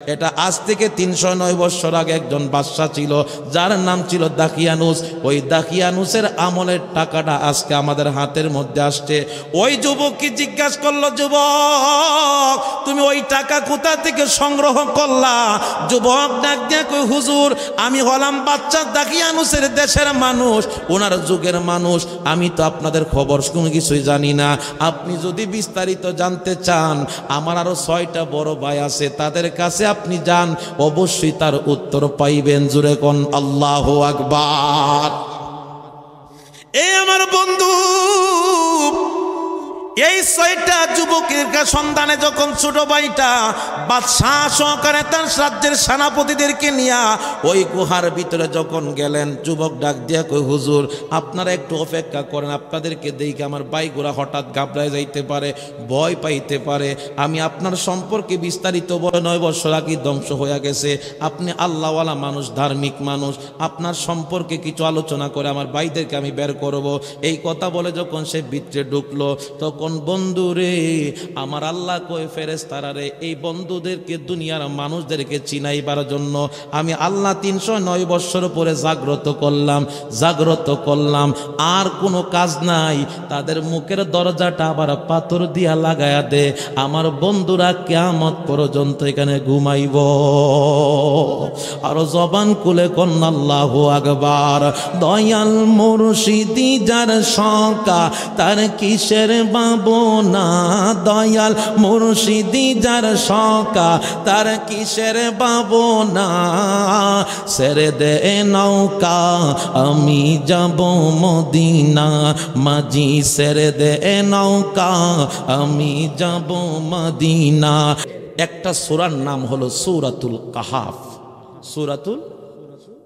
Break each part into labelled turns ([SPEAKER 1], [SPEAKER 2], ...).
[SPEAKER 1] এটা আজ থেকে 309 বছর আগে একজন বাদশা ছিল, যার নাম ছিল দাকিয়ানুস। ওই দাকিয়ানুসের আমলের টাকাটা আজকে আমাদের হাতের মধ্যে আসছে। ওই যুবককে জিজ্ঞাসা করলো, যুবক তুমি ওই টাকা কোথা থেকে সংগ্রহ করলা? যুবক ডাক দিয়ে কই, হুজুর আমি হলাম বাচ্চা দাকিয়ানুসের দেশের মানুষ, ওনার যুগের মানুষ, আমি তো আপনাদের খবর কোনো কিছুই জানি না। আপনি যদি বিস্তারিত জানতে চান, আমার আরো 6টা বড় ভাই আছে, তাদের কাছে আপনি যান, অবশ্যই তার উত্তর পাইবেন। জুরে কোন আল্লাহু আকবার। এই আমার বন্ধু, এই 6টা যুবকের সন্ধানে যখন ছোট ভাইটা বাদশাহ সহকারে তার রাজ্যের সেনাপতিদেরকে নিয়ে ওই গুহার ভিতরে যখন গেলেন, যুবক ডাক দিয়া কই, হুজুর আপনারা একটু অপেক্ষা করেন, আপনাদেরকে দেখে আমার ভাইগুলা হঠাৎ ঘাবড়ায় যাইতে পারে, ভয় পাইতে পারে। আমি আপনার সম্পর্কে বিস্তারিত বলে 9 বছর আগে ধ্বংস হয়ে গেছে, আপনি আল্লাহওয়ালা মানুষ, ধার্মিক মানুষ, আপনার সম্পর্কে কিছু আলোচনা করে আমার ভাইদেরকে আমি বের করব। এই কথা বলে যখন সে ভিতরে ঢুকলো, তখন বন্ধু রে, আমার আল্লাহ কই, ফেরেশতারা রে, এই বন্ধুদেরকে দুনিয়ার মানুষদেরকে চিনাইবার জন্য আমি আল্লাহ 309 বছর পরে জাগ্রত করলাম। আর কোনো কাজ নাই, তাদের মুখের দরজাটা আবার পাথর দিয়া লাগায়া দে, আমার বন্ধুরা কিয়ামত পর্যন্ত এখানে ঘুমাইব। আর জবান খুলে কন্যা আল্লাহু আকবার। দয়াল মুর্শিদি যার শঙ্কা, তার কিসের না, দয়াল মুর্শিদি যার শঙ্কা, তার কিসের না, ছেড়ে দে নৌকা আমি যাব মদিনা, মাঝি ছেড়ে দে নৌকা আমি যাব মদিনা। একটা সূরার নাম হলো সূরাতুল কাহাফ। সূরাতুল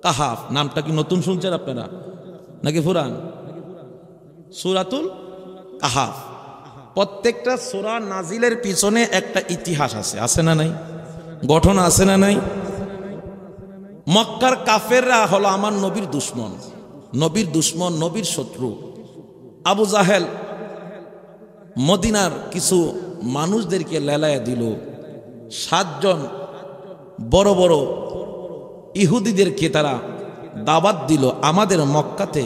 [SPEAKER 1] কাহাফ নামটা কি নতুন শুনছেন আপনারা নাকি পুরান? সূরাতুল কাহাফ। প্রত্যেকটা সূরা নাজিলের পিছনে একটা ইতিহাস আছে না নাই? ঘটনা আছে না নাই? মক্কার কাফেররা হলো আমার নবীর দুশ্মন, নবীর শত্রু। আবু জাহেল মদিনার কিছু মানুষদেরকে লেলায়া দিল, 7 জন বড় বড় ইহুদিদেরকে তারা দাওয়াত দিল, আমাদের মক্কাতে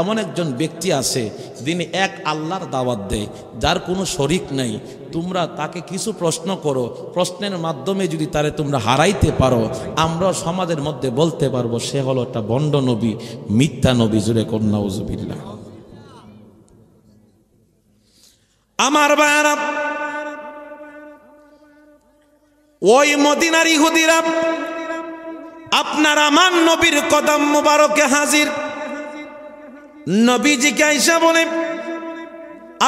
[SPEAKER 1] এমন একজন ব্যক্তি আছে যিনি এক আল্লাহর দাওয়াত দেয়, যার কোনো শরিক নাই, তোমরা তাকে কিছু প্রশ্ন করো, প্রশ্নের মাধ্যমে যদি তারে তোমরা হারাইতে পারো, আমরা সমাজের মধ্যে বলতে পারবো সে হলো একটা ভণ্ড নবী, মিথ্যা নবী। জুরে কন্যা নাউজুবিল্লাহ। আমার ভাইরা, ওই মদিনার ইহুদিরা আপনার আমার নবীর কদম মুবারকে হাজির। নবীজিকে আয়েশা বলে,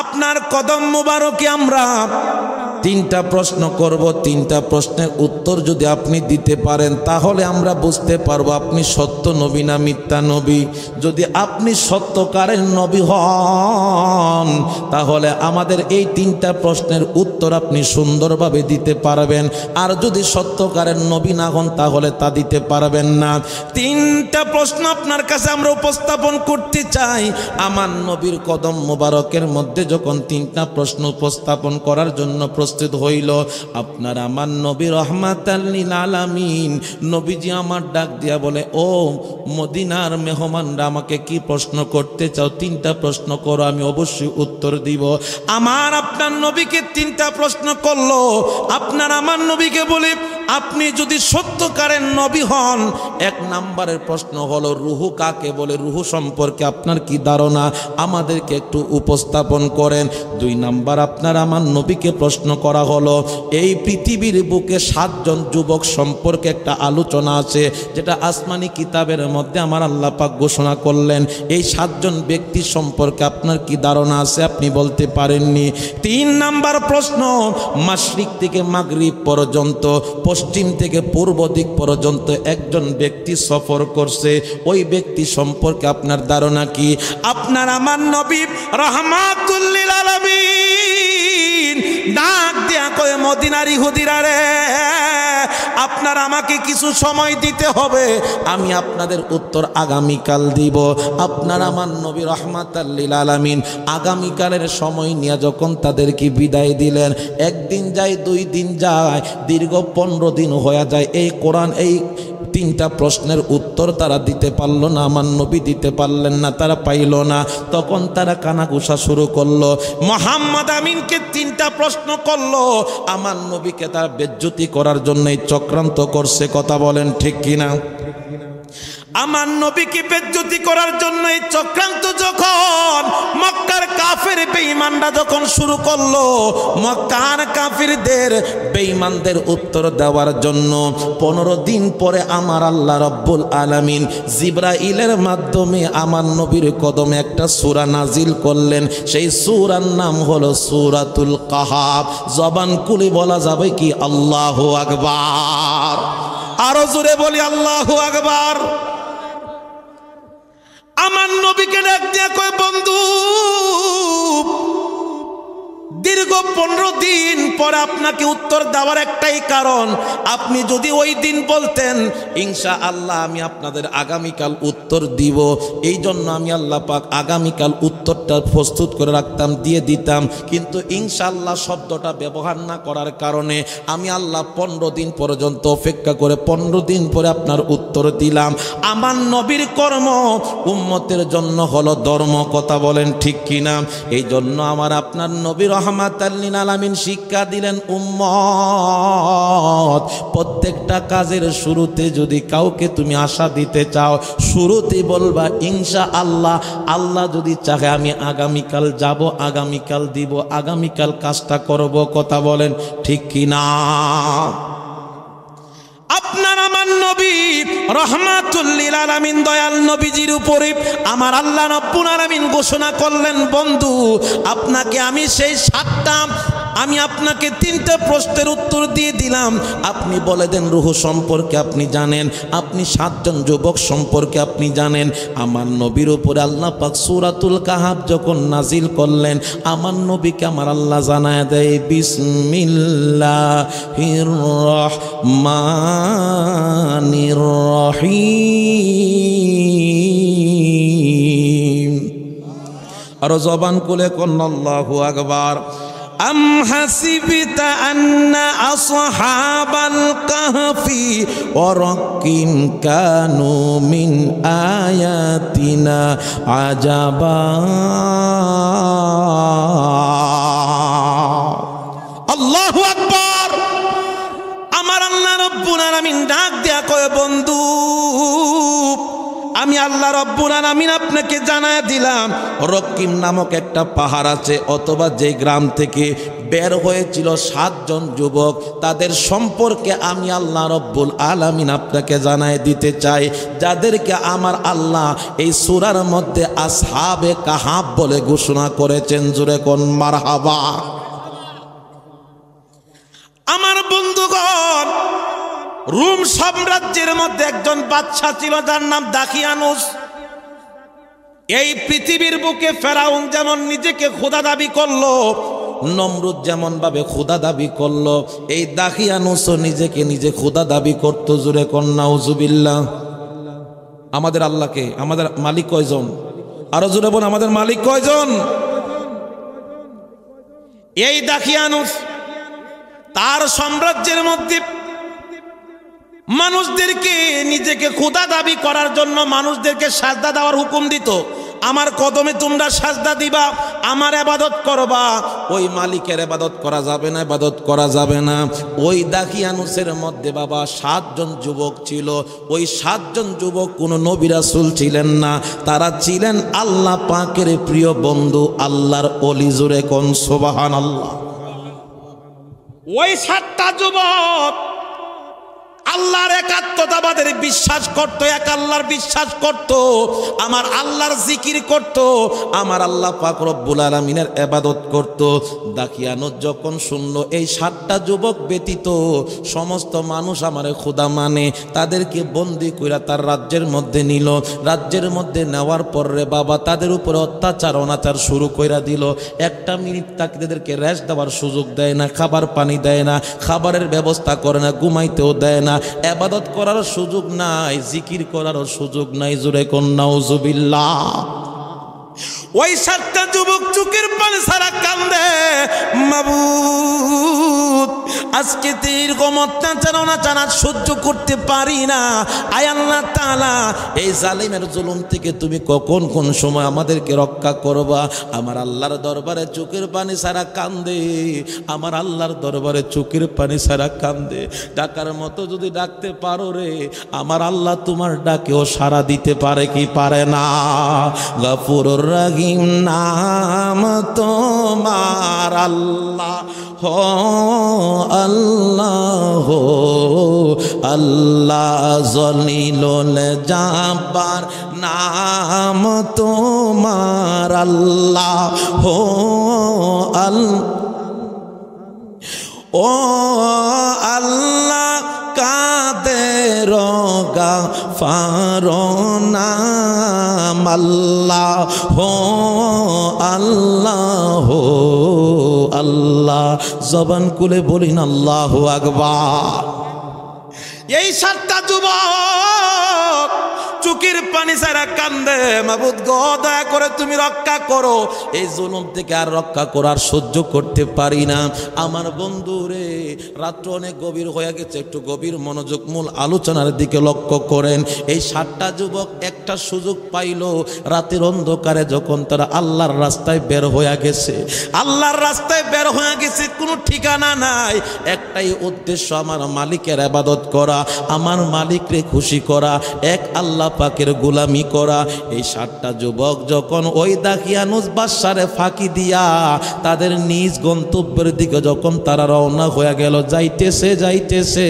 [SPEAKER 1] আপনার কদম মুবারকে আমরা 3টা প্রশ্ন করব, 3টা প্রশ্নের উত্তর যদি আপনি দিতে পারেন তাহলে আমরা বুঝতে পারবো আপনি সত্য নবী না মিথ্যা নবী। যদি আপনি সত্যকারের নবী হন তাহলে আমাদের এই 3টা প্রশ্নের উত্তর আপনি সুন্দরভাবে দিতে পারবেন, আর যদি সত্যকারের নবী না হন তাহলে তা দিতে পারবেন না। 3টা প্রশ্ন আপনার কাছে আমরা উপস্থাপন করতে চাই। আমার নবীর কদম মুবারকের মধ্যে যখন 3টা প্রশ্ন উপস্থাপন করার জন্য প্রস্তুত হইল, আপনার আমার নবী রহমাতাল লিল আলামিন নবীজি আমার ডাক দিয়া বলে, ও মদিনার মেহমানরা, আমাকে কি প্রশ্ন করতে চাও? 3টা প্রশ্ন করো, আমি অবশ্যই উত্তর দিব। আমার আপনার নবীকে 3টা প্রশ্ন করলো। আপনার আমার নবীকে বলে, আপনি যদি সত্যকারের নবী হন, 1 নম্বরের প্রশ্ন হলো রুহু কাকে বলে, রুহু সম্পর্কে আপনার কি ধারণা, আমাদেরকে একটু উপস্থাপন করেন। 2 নাম্বার আপনার আমার নবীকে প্রশ্ন করা হলো, এই পৃথিবীর বুকে 7 জন যুবক সম্পর্কে একটা আলোচনা আছে, যেটা আসমানি কিতাবের মধ্যে আমার আল্লাহ পাক ঘোষণা করলেন। এই 7 জন ব্যক্তি সম্পর্কে আপনার কি ধারণা আছে, আপনি বলতে পারেননি। 3 নাম্বার প্রশ্ন, মাশরিক থেকে মাগরিব পর্যন্ত, পশ্চিম থেকে পূর্ব দিক পর্যন্ত একজন ব্যক্তি সফর করছে, ওই ব্যক্তি সম্পর্কে আপনার ধারণা কি? আপনার আমার নবী রাহমাতুল লিল আলামিন ডাক দিয়া কয়, মদিনার ইহুদিরা রে, আপনার আমাকে কিছু সময় দিতে হবে, আমি আপনাদের উত্তর আগামীকাল দিব। আপনার আমার নবী রাহমাতাল লিল আলামিন আগামীকালের সময় নিয়ে যখন তাদেরকে বিদায় দিলেন, একদিন যায়, 2 দিন যায়, দীর্ঘ 15 দিন হয়ে যায়। এই কোরআন, এই 3টা প্রশ্নের উত্তর তারা দিতে পারল না, আমার নবী দিতে পারলেন না, তারা পাইল না। তখন তারা কানাঘুষা শুরু করলো, মুহাম্মদ আমিনকে 3টা প্রশ্ন করলো, আমার নবীকে তারা বেজ্জতি করার জন্যই চক্রান্ত করছে। কথা বলেন ঠিক কিনা? আমার নবীকে বেজ্জতি করার জন্য এই চক্রান্ত যখন মক্কার কাফের বেঈমানরা যখন শুরু করলো, মক্কার কাফিরদের বেঈমানদের উত্তর দেওয়ার জন্য 15 দিন পরে আমার আল্লাহ রাব্বুল আলামিন জিবরাইলের মাধ্যমে আমার নবীর কদমে একটা সূরা নাজিল করলেন। সেই সূরার নাম হলো সূরাতুল কাহাফ। জবান খুলে বলা যাবে কি আল্লাহু আকবার? আরো জোরে বলি আল্লাহু আকবার। আমার নবীকে ডাক দিয়া কয়, বন্ধু, দীর্ঘ 15 দিন পরে আপনাকে উত্তর দেওয়ার একটাই কারণ, আপনি যদি ওই দিন বলতেন ইনশাআল্লাহ আমি আপনাদের আগামীকাল উত্তর দিব, এই জন্য আমি আল্লাহ পাক আগামীকাল উত্তরটা প্রস্তুত করে রাখতাম, দিয়ে দিতাম। কিন্তু ইনশাআল্লাহ শব্দটা ব্যবহার না করার কারণে আমি আল্লাহ 15 দিন পর্যন্ত অপেক্ষা করে 15 দিন পরে আপনার উত্তর দিলাম। আমার নবীর কর্ম উম্মতের জন্য হলো ধর্ম। কথা বলেন ঠিক কিনা? এই জন্য আমার আপনার নবীর রাহমাতাল লিল আলামিন শিক্ষা দিলেন, উম্মত প্রত্যেকটা কাজের শুরুতে যদি কাউকে তুমি আশা দিতে চাও, শুরুতে বলবা ইনশাআল্লাহ, আল্লাহ যদি চাহে আমি আগামীকাল যাব, আগামীকাল দিব, আগামীকাল কাজটা করব। কথা বলেন ঠিক কিনা? আপনার আমার নবী রাহমাতুল লিল আলামিন দয়াল নবীজির উপরে আমার আল্লাহ রাব্বুল আলামিন ঘোষণা করলেন, বন্ধু আপনাকে আমি সেই 7টা, আমি আপনাকে 3টা প্রশ্নের উত্তর দিয়ে দিলাম। আপনি বলে দেন রূহ সম্পর্কে আপনি জানেন, আপনি 7 জন যুবক সম্পর্কে আপনি জানেন। আমার নবীর উপরে আল্লাহ পাক সূরাতুল কাহাফ যখন নাজিল করলেন, আমার নবীকে আমার আল্লাহ জানায় দেয় বিসমিল্লাহির রহমানির রহিম। আর জবান খুলে কোন আল্লাহু আকবার। أم حسبت أن أصحاب الكهف ورقم كانوا من آياتنا عجبا الله أكبر। আমার আল্লাহ রব্বুল আলামিন ডাক দেয়া কয়, বন্ধু আমি আল্লাহ রব্বুল আলামিন আপনাকে জানায় দিলাম, রকিম নামক একটা পাহাড় আছে, অথবা যে গ্রাম থেকে বের হয়েছিল 7 জন যুবক, তাদের সম্পর্কে আমি আল্লাহ রব্বুল আলামিন আপনাকে জানায় দিতে চাই, যাদেরকে আমার আল্লাহ এই সূরার মধ্যে আসহাবে কাহাফ বলে ঘোষণা করেছেন। জোরে কোন মারহাবা। আমার বন্ধুগণ, রোম সাম্রাজ্যের মধ্যে একজন বাদশা ছিল, যার নাম দাকিয়ানুস। এই পৃথিবীর বুকে ফেরাউন যেমন নিজেকে খোদা দাবি করলো, নমরুদ যেমন ভাবে খোদা দাবি করলো, এই দাকিয়ানুসও নিজেকে নিজে খোদা দাবি করতো। জোরে কোন নাউজুবিল্লাহ। আমাদের আল্লাহকে, আমাদের মালিক কয়জন? আরো জোরে বল, আমাদের মালিক কয়জন? এই দাকিয়ানুস তার সাম্রাজ্যের মধ্যে মানুষদেরকে নিজেকে খোদা দাবি করার জন্য মানুষদেরকে সাজদা দেওয়ার হুকুম দিত। আমার কদমে তোমরা সাজদা দিবা, আমার ইবাদত করবা। ওই মালিকের ইবাদত করা যাবে না, ইবাদত করা যাবে না। ওই দাকিয়ানুসের মধ্যে বাবা 7 জন যুবক ছিল। ওই 7 জন যুবক কোনো নবী রাসূল ছিলেন না, তারা ছিলেন আল্লাহ পাকের প্রিয় বন্ধু, আল্লাহর ওলি। জোরে কোন সুবহানাল্লাহ। ওই 7টা যুবক আল্লাহর আল্লাহর একাত্মতাবাদের বিশ্বাস করত, এক আল্লাহর বিশ্বাস করত, আমার আল্লাহর জিকির করত, আমার আল্লাহ পাক রব্বুল আলামিনের ইবাদত করত। দাকিয়ানুস যখন শুনলো এই 7টা যুবক ব্যতীত সমস্ত মানুষ আমারে খোদা মানে, তাদেরকে বন্দি কইরা তার রাজ্যের মধ্যে নিল। রাজ্যের মধ্যে নেওয়ার পর রে বাবা তাদের উপরে অত্যাচার অনাচার শুরু কইরা দিল। একটা মিনিট তাদেরকে রেস্ট দেওয়ার সুযোগ দেয় না, খাবার পানি দেয় না, খাবারের ব্যবস্থা করে না, ঘুমাইতেও দেয় না, ইবাদত করার সুযোগ নাই, জিকির করারও সুযোগ নাই। জোরে কোন নাউজুবিল্লাহ। ওই 7টা যুবক চোখের পানি ছাড়া কান্দে, মাবুদ আজকে দীর্ঘ অত্যাচার অনাচার সহ্য করতে পারি না। আয় আল্লাহ তাআলা এই জালিমের জুলুম থেকে তুমি কখন কোন সময় আমাদেরকে রক্ষা করবা। আমার আল্লাহর দরবারে চোখের পানি ছাড়া কান্দে, আমার আল্লাহর দরবারে চোখের পানি ছাড়া কান্দে। ডাকার মতো যদি ডাকতে পারো রে, আমার আল্লাহ তোমার ডাকেও সাড়া দিতে পারে কি পারে না? গফুরুর রহিম নাম তোমার আল্লাহ হো আল্লাহ হো আল্লাহ, জলিলুল জাব্বার নাম তোমার আল্লাহ হো আল্লাহ। ও আল্লাহ কাদের গাফার নাম আল্লাহ হো আল্লাহ হো আল্লাহ। জবান খুলে বলিন আল্লাহু আকবার। এই 7টা যুবক চোখের পানি ছাড়া কান্দে, মাবুদ গো দয়া করে তুমি রক্ষা করো, এই জুলুম থেকে আর রক্ষা করার সহ্য করতে পারি না। আমার বন্ধু রে, রাত্র অনেক গভীর হয়ে গেছে, একটু গভীর মনোযোগ মূল আলোচনার দিকে লক্ষ্য করেন। এই 7টা যুবক একটা সুযোগ পাইল, রাতের অন্ধকারে যখন তারা আল্লাহর রাস্তায় বের হয়ে গেছে, আল্লাহর রাস্তায় বের হয়ে গেছে, কোনো ঠিকানা নাই, একটাই উদ্দেশ্য আমার মালিকের ইবাদত করা, আমার মালিককে খুশি করা, এক আল্লাহ পাকের গোলামি করা। এই 7টা যুবক যখন ওই দাকিয়ানুস বাদশারে ফাঁকি দিয়া তাদের নিজ গন্তব্যের দিকে যখন তারা রওনা হয়ে গেল, যাইতেছে যাইতেছে,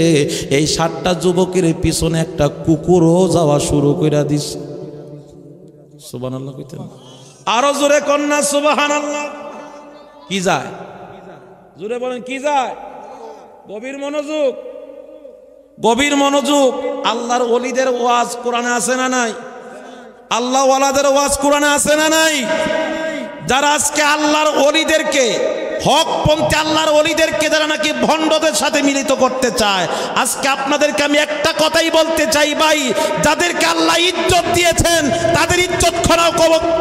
[SPEAKER 1] এই 7টা যুবকের পিছনে একটা কুকুরও যাওয়া শুরু করে দিছে। সুবহানাল্লাহ কইতেন, আরো জোরে কন্যা সুবহানাল্লাহ। কি যায়? জোরে বলেন কি যায়? গভীর মনোযোগ, গভীর মনোযোগ। আল্লাহর ওলিদের ওয়াজ কোরআনে আছে না নাই? আল্লাহ ওয়ালাদের ওয়াজ কোরআনে আছে না নাই? যারা আজকে আল্লাহর ওলিদেরকে, হকপন্থী আল্লাহর ওলিদেরকে যারা নাকি ভণ্ডদের সাথে মিলিত করতে চায়, আজকে আপনাদেরকে আমি একটা কথাই বলতে চাই ভাই, যাদেরকে আল্লাহ ইজ্জত দিয়েছেন তাদের ইজ্জত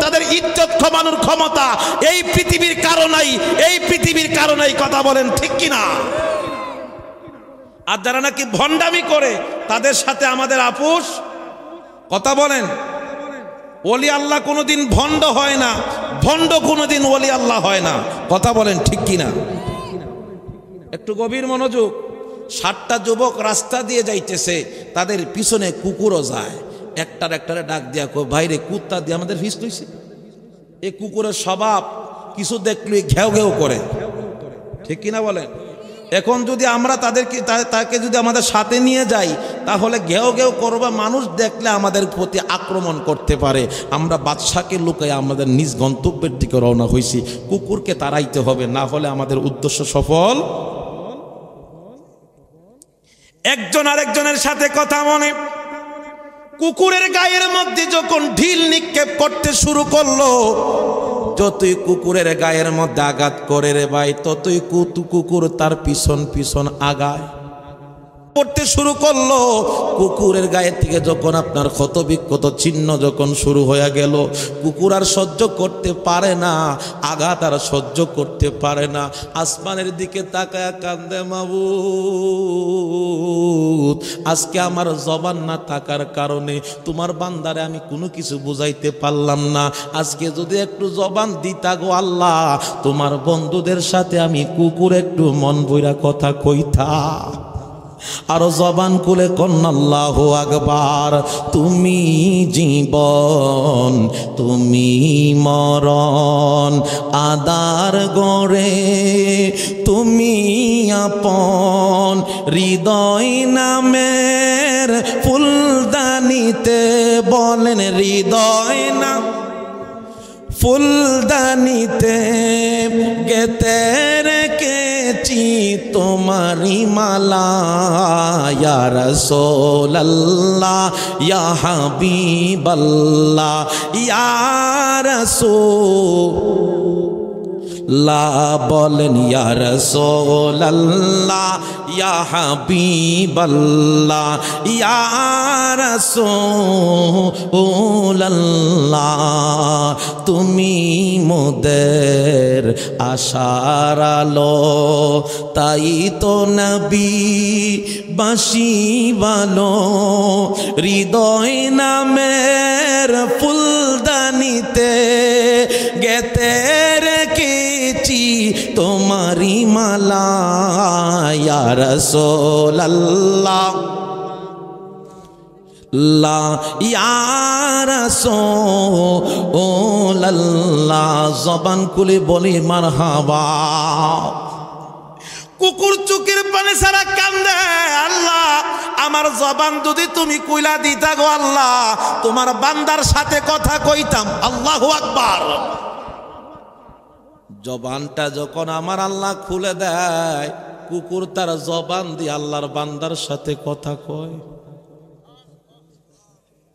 [SPEAKER 1] তাদের ইজ্জত ক্ষমানোর ক্ষমতা এই পৃথিবীর কারণেই, এই পৃথিবীর কারণেই। কথা বলেন ঠিক কিনা? আর যারা নাকি ভণ্ডামি করে তাদের সাথে আমাদের আপোষ। কথা বলেন। ওলি আল্লাহ কোনোদিন ভণ্ড হয় না, ভণ্ড কোনোদিন ওলি আল্লাহ হয় না। কথা বলেন ঠিক কিনা? একটু গভীর মনোযোগ। 7টা যুবক রাস্তা দিয়ে যাইতেছে, তাদের পিছনে কুকুরও যায়। একটারে ডাক দিয়া কো, ভাইরে কুত্তা দিয়ে আমাদের ফিস লইছে। এই কুকুরের স্বভাব কিছু দেখলেই ঘেউ ঘেউ করে, ঠিক কিনা বলেন? এখন যদি আমরা তাকে যদি আমাদের সাথে নিয়ে যাই, তাহলে ঘেউ ঘেউ করবে, মানুষ দেখলে আমাদের প্রতি আক্রমণ করতে পারে। আমরা বাদশাকে লুকাই আমাদের নিজ গন্তব্যের দিকে রওনা হয়েছি, কুকুরকে তাড়াইতে হবে, না হলে আমাদের উদ্দেশ্য সফল। একজন আরেকজনের সাথে কথা মনে, কুকুরের গায়ের মধ্যে যখন ঢিল নিক্ষেপ করতে শুরু করলো, যতই কুকুরের গায়ের মধ্যে আঘাত করে রে ভাই, ততই কুকুর তার পিছন পিছন আগায় করতে শুরু করলো। কুকুরের গায়ে থেকে যখন আপনার ক্ষত বিক্ষত চিহ্ন যখন শুরু হয়ে গেল, কুকুর আর সহ্য করতে পারে না, আঘাত আর সহ্য করতে পারে না, আসমানের দিকে তাকায় কান্দে, মাবুদ আজকে আমার জবান না থাকার কারণে তোমার বান্দারে আমি কোনো কিছু বুঝাইতে পারলাম না। আজকে যদি একটু জবান দিতা গো আল্লাহ, তোমার বন্ধুদের সাথে আমি কুকুর একটু মন বইরা কথা কইতা। আরো জবান খুলে কন্যা আল্লাহু আকবার। তুমি জীবন, তুমি মরণ, আদার গড়ে তুমি আপন, হৃদয় নামে নামের ফুলদানিতে বলেন হৃদয় নাম ফুলদানিতে গেতে রেখেছি তোমারি মালা ইয়া রাসূলুল্লাহ ইয়া হাবিবাল্লাহ ইয়া রাসূলুল্লাহ বলেন ইয়া রাসূলুল্লাহ ইয়া হাবিবাল্লাহ ইয়া রাসূলুল্লাহ তুমি মোদের আশার আলো তাই তো নবী বাঁশি বালো হৃদয় নামের ফুলদানিতে গেতে রেখেছি তোমারি মালা ইয়া রাসূলুল্লাহ লা ইয়া রাসূলুল্লাহ জবান খুলে বলি মারহাবা। কুকুর চোখের পানি ছাড়া কান্দে আল্লাহ আমার জবান যদি তুমি কইলা দিতা গো আল্লাহ তোমার বান্দার সাথে কথা কইতাম। আল্লাহু আকবার। জবানটা যখন আমার আল্লাহ খুলে দেয় কুকুর তার জবান দিয়ে আল্লাহর বান্দার সাথে কথা কয়।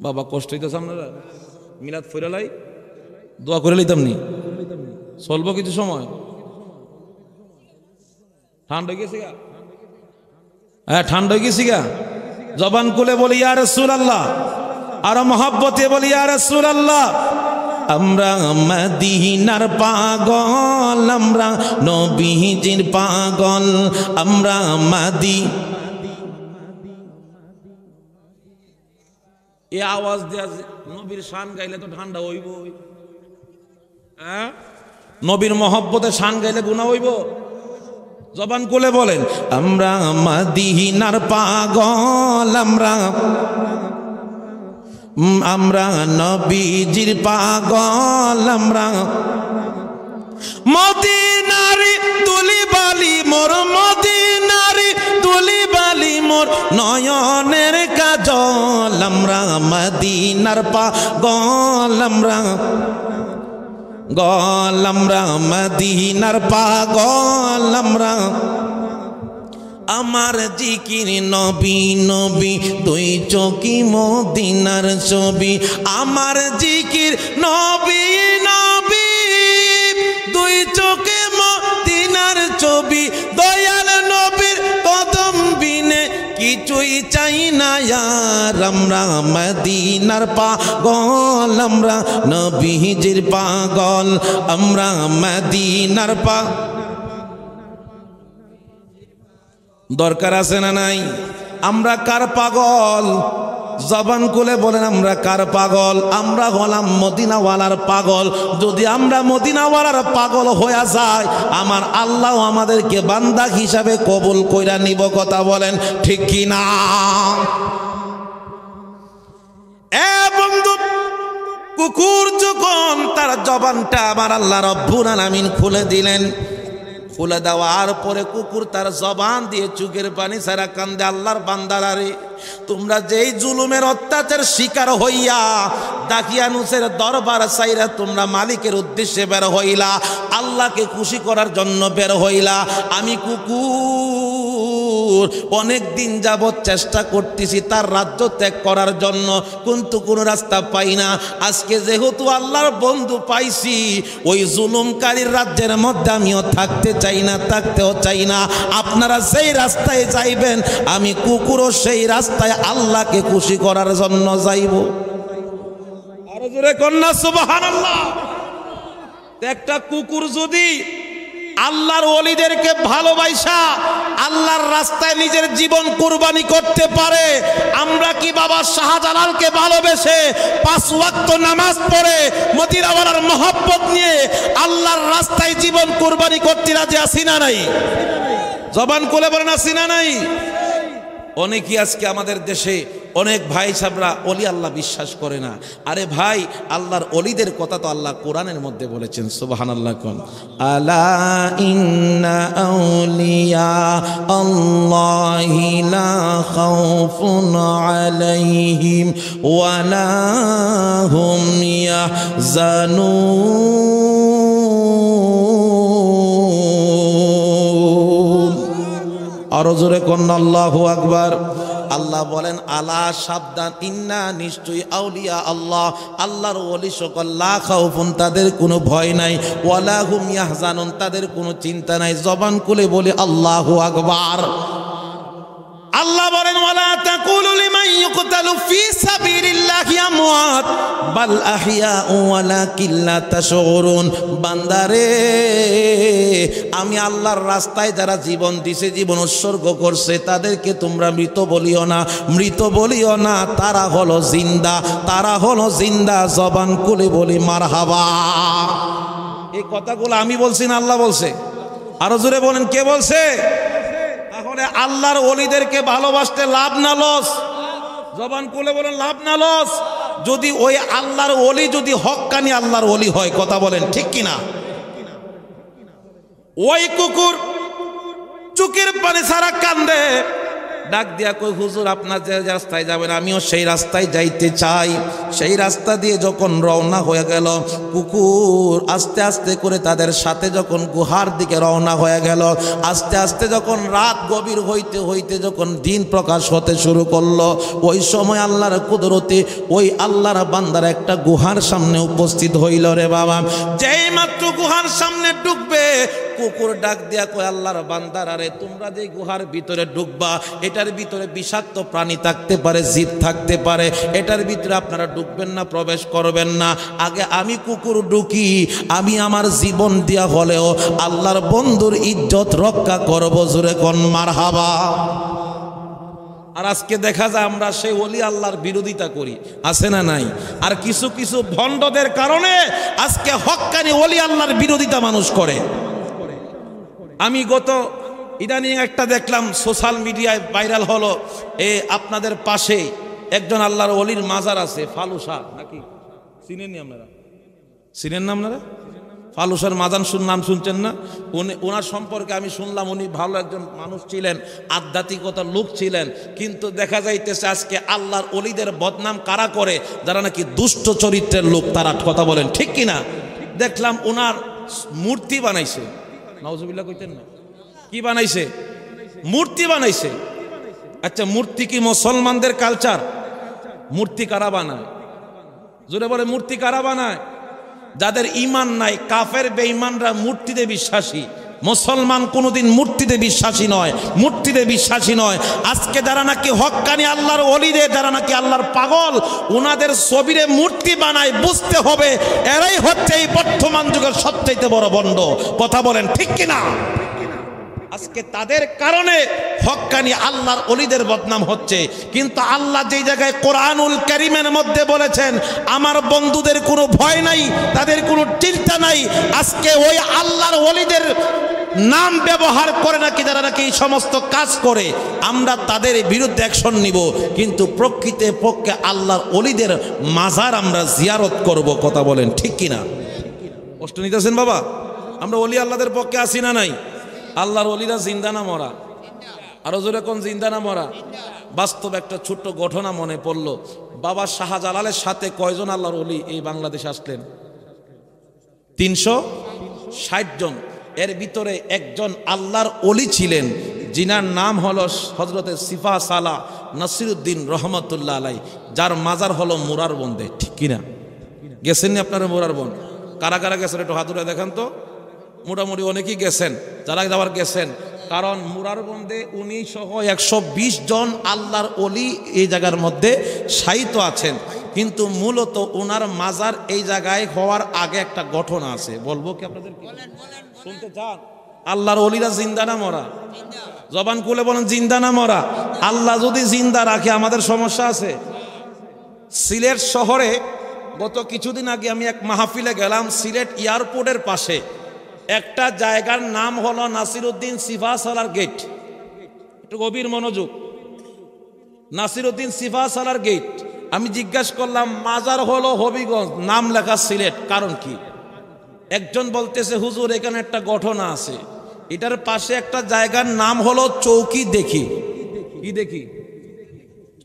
[SPEAKER 1] বাবা কষ্ট হইতেছে আপনারা মিলাদ ফিরালাই দোয়া করে লইতাম নি চলবো কিছু সময় ঠান্ডা গেছি গা হ্যাঁ ঠান্ডা গেছি গা জবান খুলে বলি ইয়া রাসূলুল্লাহ আর মহব্বতে বলি ইয়া রাসূলুল্লাহ আমরা মদিনার পাগল আমরা নবীজির পাগল আমরা এ আওয়াজ দেয়া নবীর শান গাইলে তো ঠান্ডা হইব হ্যাঁ নবীর মহব্বতে শান গাইলে গুনাহ হইব। জবান খুলে বলেন আমরা মদিনার পাগল আমরা নবীজির পাগল আমরা মদিনারি তুলি বালি মোর মদিনারি তুলি বালি মোর নয়নের কাজল আমরা মদিনার পাগল আমরা মদিনার পাগল আমরা আমার জিকির নবী নবী দুই চোখি মদিনার ছবি আমার জিকির নবী নবী দুই চোখে মদিনার ছবি দয়াল নবীর কদম বিনে কিছুই চাই না ইয়ার আমরা মদিনার পাগল আমরা নবীজির পাগল আমরা মদিনার দরকার আছে না নাই? আমরা কার পাগল? জবান খুলে বলেন আমরা কার পাগল? আমরা হলাম মদিনাওয়ালার পাগল। যদি আমরা মদিনাওয়ালার পাগল হয়ে যায় আমার আল্লাহ আমাদেরকে বান্দা হিসাবে কবুল কইরা নিব। কথা বলেন ঠিক কি না? এ বন্ধু কুকুর যখন তার জবানটা আমার আল্লাহ রব্বুল আলামিন খুলে দিলেন, খুলে দেওয়ার পরে কুকুর তার জবান দিয়ে চোখের পানি ছাড়া কান্দে আল্লাহর বান্দারা রে তোমরা যেই জুলুমের অত্যাচার শিকার হইয়া দাকিয়ানুসের দরবার চাইরা তোমরা মালিকের উদ্দেশ্যে বের হইলা, আল্লাহকে খুশি করার জন্য বের হইলা। আমি কুকুর অনেক দিন যাবৎ চেষ্টা করতেছি তার রাজ্য ত্যাগ করার জন্য, কিন্তু কোনো রাস্তা পাই না। আজকে যেহেতু আল্লাহর বন্ধু পাইছি ওই জুলুমকারীর রাজ্যের মধ্যে আমিও থাকতে চাই না, থাকতেও চাই না। আপনারা সেই রাস্তায় যাইবেন আমি কুকুরও সেই রাস্তায় আল্লাহকে খুশি করার জন্য যাইব। আরো জোরে কন্যা সুবহানাল্লাহ। একটা কুকুর যদি আল্লাহর ওলিদেরকে ভালোবাসা আল্লাহর রাস্তায় নিজের জীবন কুরবানি করতে পারে, আমরা কি বাবা শাহজালালকে ভালোবেসে 5 ওয়াক্ত নামাজ পড়ে মদিনাওয়ালার মহব্বত নিয়ে আল্লাহর রাস্তায় জীবন কুরবানি করতে রাজি আছি না নাই? জবান খুলে বলেন আছি না নাই? অনেকেই আজকে আমাদের দেশে অনেক ভাই সাবরা ওলি আল্লাহ বিশ্বাস করে না। আরে ভাই, আল্লাহর ওলিদের কথা তো আল্লাহ কোরআনের মধ্যে বলেছেন, সুবহানাল্লাহ কোন, আলা ইন্না আউলিয়া আল্লাহি লা খাউফুন আলাইহিম ওয়া লা হুম ইয়াহজানুন। আরো জোরে কোন আল্লাহু আকবার। আল্লাহ বলেন, আলা সাবধান, ইন্না নিশ্চয়ই, আউলিয়া আল্লাহ, আল্লাহর ওলি সকল, লা খাউফুন তাদের কোনো ভয় নাই, ওয়ালা হুম ইয়াহজানুন তাদের কোনো চিন্তা নাই। জবান খুলে বলি আল্লাহু আকবার। আল্লাহ বলেন, ওয়ালা তাকুলু লিমান ইউকতালু ফি সাবিলিল্লাহি আমওয়াত বাল আহইয়াউ ওয়ালাকিন লা তাশউরুন। বান্দারে, আমি আল্লাহর রাস্তায় যারা জীবন দিছে, জীবন উৎসর্গ করছে, তাদেরকে তোমরা মৃত বলিও না, মৃত বলিও না, তারা হলো জিন্দা, তারা হলো জিন্দা। জবান খুলে বলি মারহাবা। এই কথাগুলো আমি বলছি না আল্লাহ বলছে? আরো জোরে বলেন, কে বলছে? তাহলে আল্লাহর ওলিদেরকে ভালোবাসতে লাভ না লস? জবান খুলে বলেন, লাভ না লস? যদি ওই আল্লাহর ওলি যদি হক্কানি আল্লাহর ওলি হয়, কথা বলেন ঠিক কিনা? ওই কুকুর চুকের পানি ছাড়া কান্দে, ডাক দিয়া কই, হুজুর আপনার যে রাস্তায় যাবেন আমিও সেই রাস্তায় যাইতে চাই। সেই রাস্তা দিয়ে যখন রওনা হয়ে গেল, কুকুর আস্তে আস্তে করে তাদের সাথে যখন গুহার দিকে রওনা হয়ে গেল, আস্তে আস্তে যখন রাত গভীর হইতে হইতে যখন দিন প্রকাশ হতে শুরু করলো, ওই সময় আল্লাহর কুদরতে ওই আল্লাহর বান্দার একটা গুহার সামনে উপস্থিত হইল রে বাবা। যেই মাত্র গুহার সামনে ঢুকবে, কুকুর ডাক দিয়া কয়, আল্লাহর বান্দার, আরে তোমরা যে গুহার ভিতরে ঢুকবা, এটার ভিতরে বিষাক্ত প্রাণী থাকতে পারে, জীব থাকতে পারে, এটার ভিতরে আপনারা ঢুকবেন না, প্রবেশ করবেন না। আগে আমি কুকুর ঢুকি, আমি আমার জীবন দিয়া হলেও আল্লাহর বন্ধুর ইজ্জত রক্ষা করব। জোরে কোন মারহাবা। আর আজকে দেখা যায় আমরা সেই ওলি আল্লাহর বিরোধিতা করি, আছে না নাই? আর কিছু কিছু ভণ্ডদের কারণে আজকে হক্কানি ওলি আল্লাহর বিরোধিতা মানুষ করে। আমি গত ইদানিং একটা দেখলাম, সোশ্যাল মিডিয়ায় ভাইরাল হলো, আপনাদের পাশে একজন আল্লাহর ওলির মাজার আছে, ফালুসা নাকি, চিনেননি আপনারা? চিনেন না আপনারা? ফালুসার মাজার নাম শুনছেন না? ওনার সম্পর্কে আমি শুনলাম উনি ভালো একজন মানুষ ছিলেন, আধ্যাত্মিকতার লোক ছিলেন, কিন্তু দেখা যাইতেছে আজকে আল্লাহর ওলিদের বদনাম কারা করে? যারা নাকি দুষ্ট চরিত্রের লোক, তারা। কথা বলেন ঠিক কিনা? দেখলাম ওনার মূর্তি বানাইছে, নাউজুবিল্লাহ কইতেন না, কি বানাইছে? মূর্তি বানাইছে। আচ্ছা, মূর্তি কি মুসলমানদের কালচার? মূর্তি কারা বানায়? জোরে বলে, মূর্তি কারা বানায়? যাদের ঈমান নাই, কাফের বেঈমানরা মূর্তিতে বিশ্বাসী। মুসলমান কোনোদিন মূর্তিতে বিশ্বাসী নয়, মূর্তিতে বিশ্বাসী নয়। আজকে যারা নাকি হক্কানি আল্লাহর ওলিদের, যারা নাকি আল্লাহর পাগল, ওনাদের ছবিরে মূর্তি বানায়, বুঝতে হবে এরাই হচ্ছে এই বর্তমান যুগের সবচেয়ে বড় ভণ্ড। কথা বলেন ঠিক কিনা? আজকে তাদের কারণে হক্কানি আল্লাহর ওলিদের বদনাম হচ্ছে। কিন্তু আল্লাহ যেই জায়গায় কোরআনুল কারীমের মধ্যে বলেছেন, আমার বন্ধুদের কোনো ভয় নাই, তাদের কোনো চিন্তা নাই, আজকে ওই আল্লাহর ওলিদের নাম ব্যবহার করে নাকি যারা নাকি এই সমস্ত কাজ করে, আমরা তাদের বিরুদ্ধে অ্যাকশন নিব। কিন্তু প্রকৃতপক্ষে আল্লাহর ওলিদের মাজার আমরা জিয়ারত করব। কথা বলেন ঠিক কিনা? কষ্ট নিতেছেন বাবা? আমরা ওলি আল্লাহদের পক্ষে আসি না নাই? আল্লাহর ওলিরা জিন্দা না মরা? আরো জোরে কোন, জিন্দা না মরা? বাস্তব একটা ছোট্ট ঘটনা মনে পড়লো। বাবা শাহজালালের সাথে কয়জন আল্লাহর ওলি এই বাংলাদেশে আসলেন? 360 জন। এর ভিতরে একজন আল্লাহর ওলি ছিলেন, যিনার নাম হলো হযরতে সিফা সালা নাসিরউদ্দিন রহমাতুল্লাহ আলাই, যার মাজার হলো মুরার বন্দে। ঠিক কিনা? গেছেন নি আপনারা মুরার বন? কারা কারা গেছেন একটু হাত তুলে দেখান তো। মোটামুটি অনেকেই গেছেন, যারা যাওয়ার গেছেন। কারণ মুরারবন্দে উনি সহ 120 জন আল্লাহর ওলি এই জায়গার মধ্যে শায়িত আছেন। কিন্তু মূলত ওনার মাজার এই জায়গায় হওয়ার আগে একটা ঘটনা আছে, বলবো কি আপনাদের? শুনতে চান? আল্লাহর ওলিরা জিন্দা না মরা? জবান খুলে বলেন, জিন্দা না মরা? আল্লাহ যদি জিন্দা রাখে আমাদের সমস্যা আছে? সিলেট শহরে গত কিছুদিন আগে আমি এক মাহফিলে গেলাম। সিলেট এয়ারপোর্টের পাশে একটা জায়গার নাম হলো নাসিরউদ্দিন সিফা সালার গেট। একটু গভীর মনোযোগ। নাসিরউদ্দিন সিফাসালার গেট। আমি জিজ্ঞাসা করলাম মাজার হলো হবিগঞ্জ, নাম লেখা সিলেট, কারণ কি? একজন বলতেছে হুজুর এখানে একটা ঘটনা আছে, এটার পাশে একটা জায়গার নাম হলো চৌকি দেখি। কি দেখি?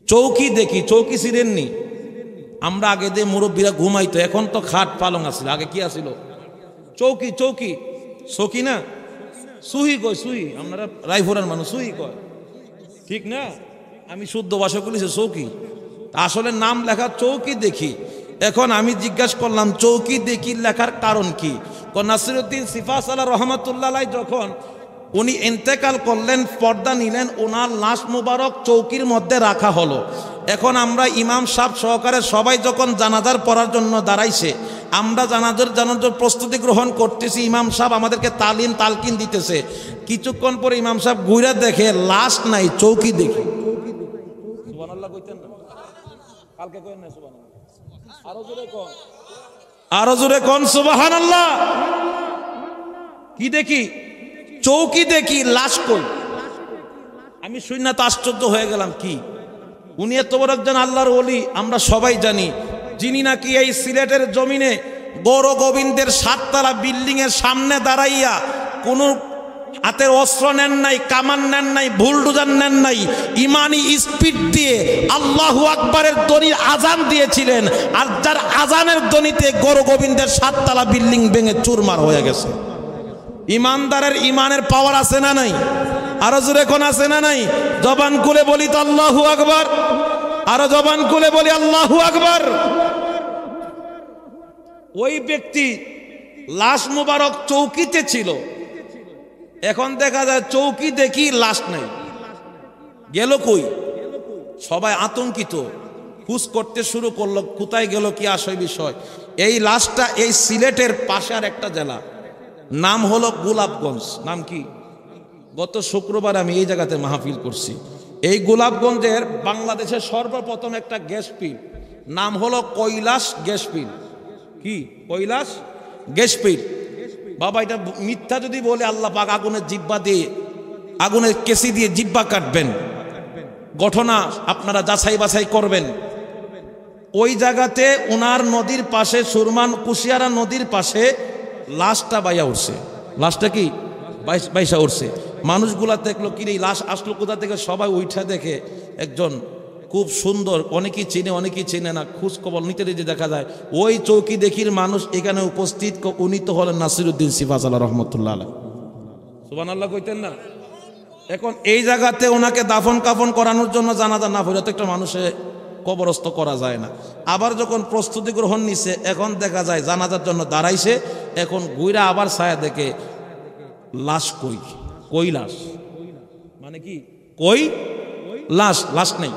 [SPEAKER 1] চৌকি দেখি। চৌকি ছিলেননি? আমরা আগে দিয়ে মুরব্বীরা ঘুমাইতো, এখন তো খাট পালং আছিল, আগে কি আছিল? চৌকি। চৌকি চৌকি না, সুহি কয়, সুহি। আপনারা রায়পুরার মানুষ সুহি কয়, ঠিক না? আমি শুদ্ধ ভাষা বলেছি চৌকি, আসলে নাম লেখা চৌকি দেখি। এখন আমি জিজ্ঞাসা করলাম চৌকি দেখি লেখার কারণ কি? নাসিরউদ্দিন সিফাসালা রহমাতুল্লাহ আলাইহি যখন উনি ইন্তেকাল করলেন, পর্দা নিলেন, ওনার লাশ মুবারক চৌকির মধ্যে রাখা হলো। এখন আমরা ইমাম সাহেব সহকারে সবাই যখন জানাজার পড়ার জন্য দাঁড়াইছে, আমরা জানাজার প্রস্তুতি গ্রহণ করতেছি, ইমাম সাহেব আমাদেরকে তালকিন দিতেছে। কিছুক্ষণ পরে ইমাম সাহেব ঘুরে দেখে লাশ নাই, চৌকি দেখি। সুবহানাল্লাহ কইতেন না? কালকে কইেন না সুবহানাল্লাহ? আরো জোরে কোন সুবহানাল্লাহ। কি দেখি? চৌকি দেখি, লাশ কই? আমি শুনে তো আশ্চর্য হয়ে গেলাম। কি উনি এত বড় একজন আল্লাহর ওলি, আমরা সবাই জানি, যিনি নাকি এই সিলেটের জমিনে গৌর গোবিন্দের 7 তলা বিল্ডিং এর সামনে দাঁড়াইয়া কোন হাতের অস্ত্র নেন নাই, কামান নেন নাই, বুলডোজার নেন নাই, ইমানি স্পিড দিয়ে আল্লাহু আকবারের ধ্বনির আজান দিয়েছিলেন। আর যার আজানের ধ্বনিতে গৌর গোবিন্দের 7 তলা বিল্ডিং ভেঙে চুরমার হয়ে গেছে। ইমানদারের ইমানের পাওয়ার আছে না নাই? আরো জোরে কোন আছে না নাই? জবান খুলে বলি তো আল্লাহু আকবার। আরো জবান খুলে বলি আল্লাহু আকবার। ওই ব্যক্তি লাশ মুবারক চৌকিতে ছিল, এখন দেখা যায় চৌকি দেখি লাশ নাই, গেল কই? সবাই আতঙ্কিত, খুঁজ করতে শুরু করলো, কোথায় গেল, কি আসে বিষয়। এই লাশটা এই সিলেটের পাশে আর একটা জেলা, নাম হলো গোলাপগঞ্জ। নাম কি? গত শুক্রবার আমি এই জায়গাতে মাহফিল করছি। এই গোলাপগঞ্জের বাংলাদেশের সর্বপ্রথম একটা গ্যাস ফিল্ড, নাম হলো কৈলাস গ্যাস ফিল্ড। কি? Kailash gas field. বাবা এটা মিথ্যা যদি বলে আল্লাহ পাক আগুনের জিব্বা দিয়ে, আগুনের কেসি দিয়ে জিব্বা কাটবেন। ঘটনা আপনারা যাচাই বাছাই করবেন। ওই জায়গাতে ওনার নদীর পাশে, সুরমান কুশিয়ারা নদীর পাশে লাশটা বাইয়া উঠছে। লাশটা কি বাইসা উঠছে। মানুষগুলা দেখলো, কি লাশ আসলো কোথা থেকে? সবাই উঠা দেখে একজন খুব সুন্দর, অনেকেই চিনে অনেকেই চিনে না, খোঁজ খবর নিতে নিতে দেখা যায় ওই চৌকি দেখির মানুষ এখানে উপস্থিত। উনি তো হলেন নাসিরউদ্দিন সিফাসালা রহমতুল্লাহ আলাইহি। সুবহানাল্লাহ কইতেন না? এখন এই জায়গাতে ওনাকে দাফন কাফন করানোর জন্য জানাজা না পড়ে তো একটা মানুষে কবরস্থ করা যায় না। আবার যখন প্রস্তুতি গ্রহণ নিছে, এখন দেখা যায় জানাজার জন্য দাঁড়াইছে, এখন গুইরা আবার ছায়া দেখে লাশ কই? কই লাশ মানে কি? কই লাশ? লাশ নেই।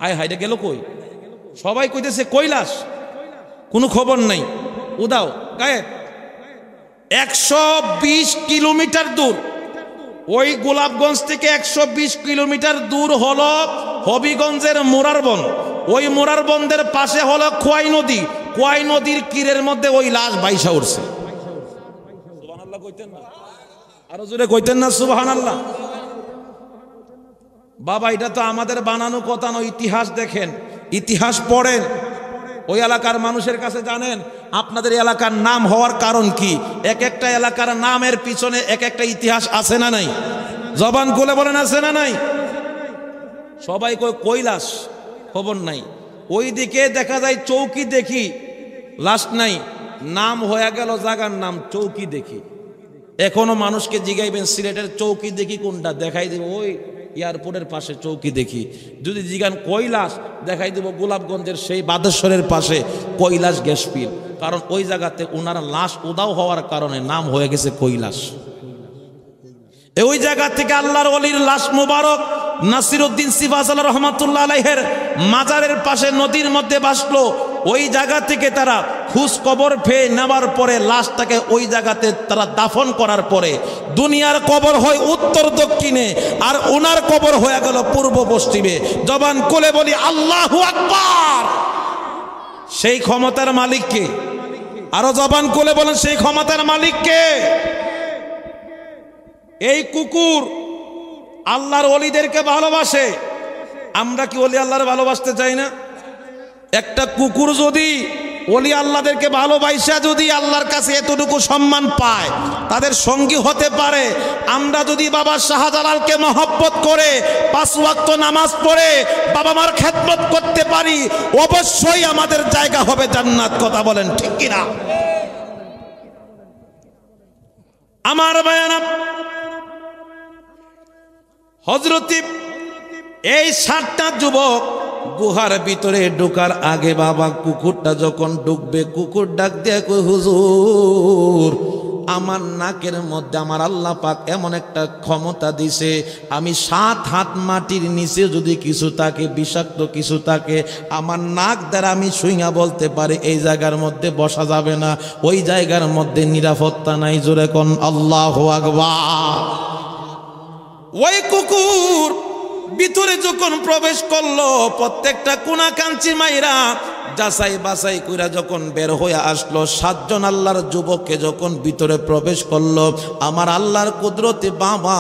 [SPEAKER 1] আয় হাইডে গেল কই? সবাই কইতেছে কই লাশ, কোনো খবর নাই, উদাও গায়ে। 120 কিলোমিটার দূর, ওই গোলাপগঞ্জ থেকে 120 কিলোমিটার দূর হলো হবিগঞ্জের মোরারবন। ওই মোরারবন্দের পাশে হলো খোয়াই নদী। খোয়াই নদীর তীরের মধ্যে ওই লাশ বাইসা উঠছে। সুবহানাল্লাহ কইতেন না? আরো জোরে কইতেন না সুবহানাল্লাহ? বাবা এটা তো আমাদের বানানো কথা নয়, ইতিহাস দেখেন, ইতিহাস পড়েন। ওই এলাকার মানুষের কাছে জানেন আপনাদের এলাকার নাম হওয়ার কারণ কি? এক একটা এলাকার নামের পিছনে এক একটা ইতিহাস আছে না নাই? জবান খুলে বলেন আছে না নাই? সবাই কই কৈলাস, খবর নাই। ওই দিকে দেখা যায় চৌকি দেখি, লাশ নাই, নাম হয়ে গেল জায়গার নাম চৌকি দেখি। এখনো মানুষকে জিগাইবেন সিলেটের চৌকি দেখি কোনটা, দেখাই দিব ওই এয়ারপোর্টের পাশে চৌকি দেখি। যদি জিগান কৈলাস, দেখাই দিব গোলাপগঞ্জের সেই বাদেশ্বরের পাশে কৈলাস গ্যাস ফিল্ড। কারণ ওই জায়গাতে ওনার লাশ উদাও হওয়ার কারণে নাম হয়ে গেছে কৈলাস। ওই জায়গা থেকে আল্লাহর ওলির লাশ মুবারক নাসিরউদ্দিন সিফাসালা রহমাতুল্লাহ আলাইহির মাজারের পাশে নদীর মধ্যে ভাসলো। ওই জায়গা থেকে তারা খোঁজ খবর পেয়ে নেওয়ার পরে লাশটাকে ওই জায়গাতে তারা দাফন করার পরে দুনিয়ার কবর হয় উত্তর দক্ষিণে, আর ওনার কবর হয়ে গেল পূর্ব পশ্চিমে। জবান কোলে বলি আল্লাহু আকবার। সেই ক্ষমতার মালিককে, আরো জবান কোলে বলেন সেই ক্ষমতার মালিককে। এই কুকুর আল্লাহর ওলিদেরকে ভালোবাসে, আমরা কি ওলি আল্লাহর ভালোবাসতে চাই না? একটা কুকুর যদি ওলি আল্লাহদেরকে ভালোবাসা যদি আল্লাহর কাছে এতটুকু সম্মান পায়, তাদের সঙ্গী হতে পারে, আমরা যদি বাবা শাহজালালকে মহব্বত করে 5 ওয়াক্ত নামাজ পড়ে বাবা মার খেদমত করতে পারি, অবশ্যই আমাদের জায়গা হবে জান্নাত। কথা বলেন ঠিক কিনা? আমার বায়ানা হযরতি এই 7টা যুবক গুহার ভিতরে ঢোকার আগে বাবা কুকুরটা যখন ঢুকবে, কুকুর ডাক দিয়ে কই, হুজুর আমার নাকের মধ্যে আমার আল্লাহ পাক এমন একটা ক্ষমতা দিছে, আমি 7 হাত মাটির নিচে যদি কিছু থাকে, বিষাক্ত কিছু থাকে, আমার নাক দ্বারা আমি শুইয়া বলতে পারি এই জায়গার মধ্যে বসা যাবে না, ওই জায়গার মধ্যে নিরাপত্তা নাই। জোরে কোন আল্লাহু আকবার। ওই কুকুর ভিতরে যখন প্রবেশ করলো, প্রত্যেকটা কোনা কাঞ্চি মাইরা যাচাই বাছাই কইরা যখন বের হয়ে আসলো, 7 জন আল্লাহর যুবককে যখন ভিতরে প্রবেশ করলো, আমার আল্লাহর কুদরতে বাবা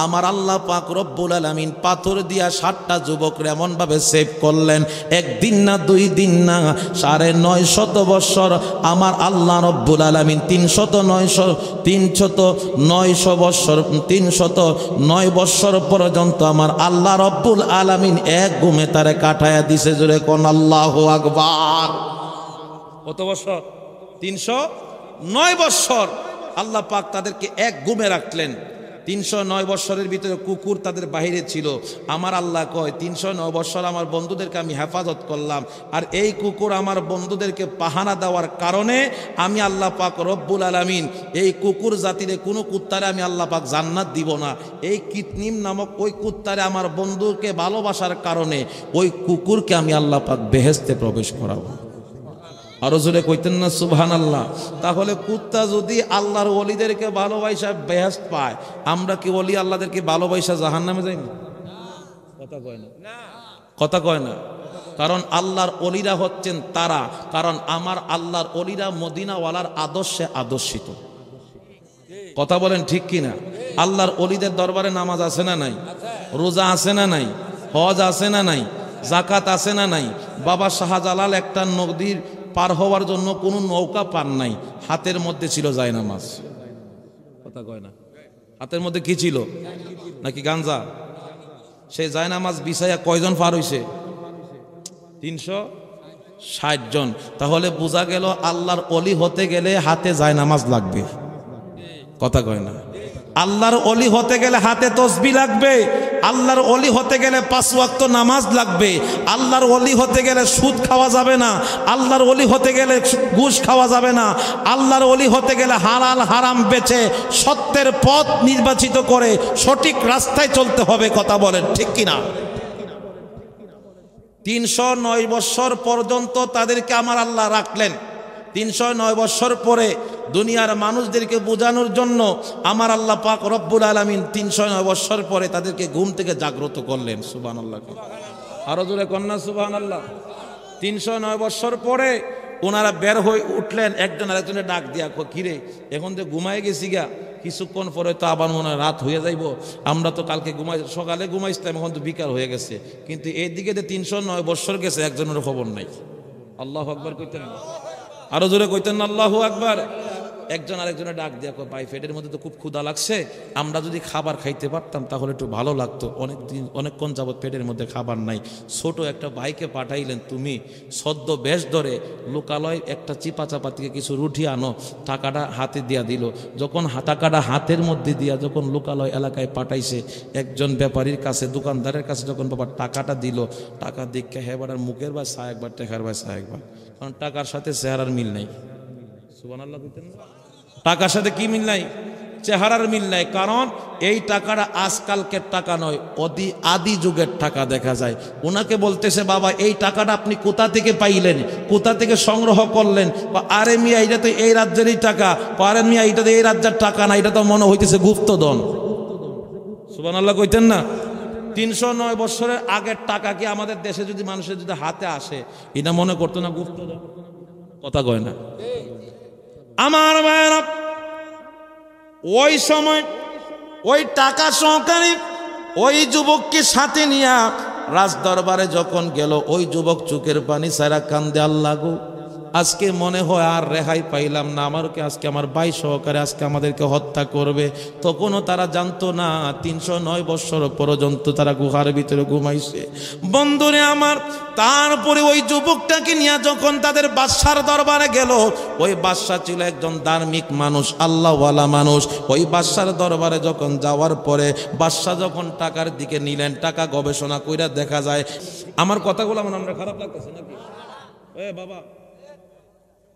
[SPEAKER 1] আমার আল্লাহ পাক রব্বুল আলামিন পাথর দিয়া 7টা যুবকরে এমন ভাবে সেভ করলেন, 1 দিন না 2 দিন না 950 বছর আমার আল্লাহ রব্বুল আলামিন 309 বছর 309 বছর পর্যন্ত আমার আল্লাহ রব্বুল আলামিন এক ঘুমে তারে কাটায়া দিছে। জোরে কোন আল্লাহু আকবার। কত বছর? 309 বছর আল্লাহ পাক তাদেরকে এক ঘুমে রাখলেন। 309 বছরের ভিতরে কুকুর তাদের বাহিরে ছিল। আমার আল্লাহ কয় 309 বছর আমার বন্ধুদেরকে আমি হেফাজত করলাম, আর এই কুকুর আমার বন্ধুদেরকে পাহারা দেওয়ার কারণে আমি আল্লাহ পাক রব্বুল আলামিন এই কুকুর জাতিরে কোনো কুত্তারে আমি আল্লাহ পাক জান্নাত দিব না। এই কিতনিম নামক ওই কুত্তারে আমার বন্ধুকে ভালোবাসার কারণে ওই কুকুরকে আমি আল্লাহ পাক বেহেশতে প্রবেশ করাবো। আরো জোরে কইতেন না সুবহানাল্লাহ। তাহলে কুত্তা যদি আল্লাহর ওলিদেরকে ভালোবাসা বেহেশত পায়, আমরা কি ওলি আল্লাহদেরকে ভালোবাসা জাহান্নামে যাই না? কথা কয় না, কথা কয় না। কারণ আল্লাহর ওলিরা হচ্ছেন তারা, কারণ আমার আল্লাহর ওলিরা মদিনাওয়ালার আদর্শে আদর্শিত। কথা বলেন ঠিক কিনা? আল্লাহর ওলিদের দরবারে নামাজ আছে না নাই? রোজা আছে না নাই? হজ আছে না নাই? জাকাত আছে না নাই? বাবা শাহজালাল একটা নদীর পার হওয়ার জন্য কোনো নৌকা পান নাই, হাতের মধ্যে ছিল জায়নামাজ। কথা কয় না। হাতের মধ্যে কি ছিল? নাকি গাঞ্জা? সেই জায়নামাজ বিছাইয়া কয়জন পার হইছে? 360 জন। তাহলে বোঝা গেল আল্লাহর ওলি হতে গেলে হাতে জায়নামাজ লাগবে। কথা কয় না। আল্লাহর ওলি হতে গেলে হাতে তসবিহ লাগবে। আল্লাহর ওলি হতে গেলে 5 ওয়াক্ত নামাজ লাগবে। আল্লাহর ওলি হতে গেলে সুদ খাওয়া যাবে না। আল্লাহর ওলি হতে গেলে ঘুষ খাওয়া যাবে না। আল্লাহর ওলি হতে গেলে হালাল হারাম বেচে সত্যের পথ নির্বাচিত করে সঠিক রাস্তায় চলতে হবে। কথা বলেন ঠিক কিনা? 309 বছর পর্যন্ত তাদেরকে আমার আল্লাহ রাখলেন। 309 বছর পরে দুনিয়ার মানুষদেরকে বোঝানোর জন্য আমার আল্লাহ পাক রব্বুল আলামিন 309 বছর পরে তাদেরকে ঘুম থেকে জাগ্রত করলেন। সুবহানাল্লাহ। আরো জোরে কন্যা সুবহানাল্লাহ। 309 বছর পরে ওনারা বের হয়ে উঠলেন, একজন আরেকজনের ডাক দিয়া কিরে এখন তো ঘুমাই গেছি গা, কিছুক্ষণ পরে তো আবার মনে হয় রাত হয়ে যাইব, আমরা তো কালকে সকালে ঘুমাইছিলাম, এখন তো বিকাল হয়ে গেছে, কিন্তু এইদিকে যে 309 বছর গেছে একজনের খবর নাই। আল্লাহু আকবার কইতেন না? আরো জোরে কইতেন না আল্লাহু আকবার? একজন আরেকজনের ডাক দিয়া কয় ভাই পেটের মধ্যে তো খুব ক্ষুধা লাগছে, আমরা যদি খাবার খাইতে পারতাম তাহলে একটু ভালো লাগতো, অনেকক্ষণ যাবত পেটের মধ্যে খাবার নাই। ছোট একটা ভাইকে পাঠাইলেন, তুমি সদ্য বেশ ধরে লোকালয় একটা চিপা চাপা থেকে কিছু রুটি আনো, টাকাটা হাতে দিয়া দিল। যখন টাকাটা হাতের মধ্যে দিয়া যখন লোকালয় এলাকায় পাঠাইছে, একজন ব্যাপারীর কাছে দোকানদারের কাছে যখন বাবা টাকাটা দিল, টাকা দেখে হেবারের মুখের বা সা একবার টেকার বা সা একবার, কারণ টাকার সাথে চেহারার মিল নাই। সুবহানাল্লাহ কইতেন না? টাকার সাথে কি মিল নাই? চেহারার মিল নাই। কারণ এই টাকাটা আজকালকের টাকা নয়, আদি যুগের টাকা দেখা যায়। ওনাকে বলতেছে বাবা এই টাকাটা আপনি কোথা থেকে পাইলেন, কোথা থেকে সংগ্রহ করলেন? আরে মিয়া এটা তো এই রাজ্যেরই টাকা। আরে মিয়া এটা তো এই রাজ্যের টাকা না, এটা তো মনে হইতেছে গুপ্তধন। সুবহানাল্লাহ কইতেন না? 309 বছরের আগের টাকা কি আমাদের দেশে যদি মানুষের যদি হাতে আসে, এটা মনে করতো না গুপ্তধন? কথা কয় না? আমার ভাইয়েরা, ওই সময় ওই টাকা সহকারী ওই যুবককে সাথে নিয়ে রাজ দরবারে যখন গেল, ওই যুবক চোখের পানি ছাড়া কান্দে, আল্লাহ গো আজকে মনে হয় আর রেহাই পাইলাম না, আমারকে আজকে আমার ভাই সহকারে আজকে আমাদেরকে হত্যা করবে। তখনও তারা জানতো না 309 বছর পর্যন্ত তারা গুহার ভিতরে ঘুমাইছে। বন্ধুরে আমার, তারপরে ওই যুবকটাকে নিয়ে যখন তাদের বাদশার দরবারে গেল, ওই বাদশা ছিল একজন ধার্মিক মানুষ, আল্লাহওয়ালা মানুষ। ওই বাদশার দরবারে যখন যাওয়ার পরে বাদশা যখন টাকার দিকে নিলেন, টাকা গবেষণা কইরা দেখা যায়, আমার কথাগুলো আমরা খারাপ লাগতেছে নাকি? বাবা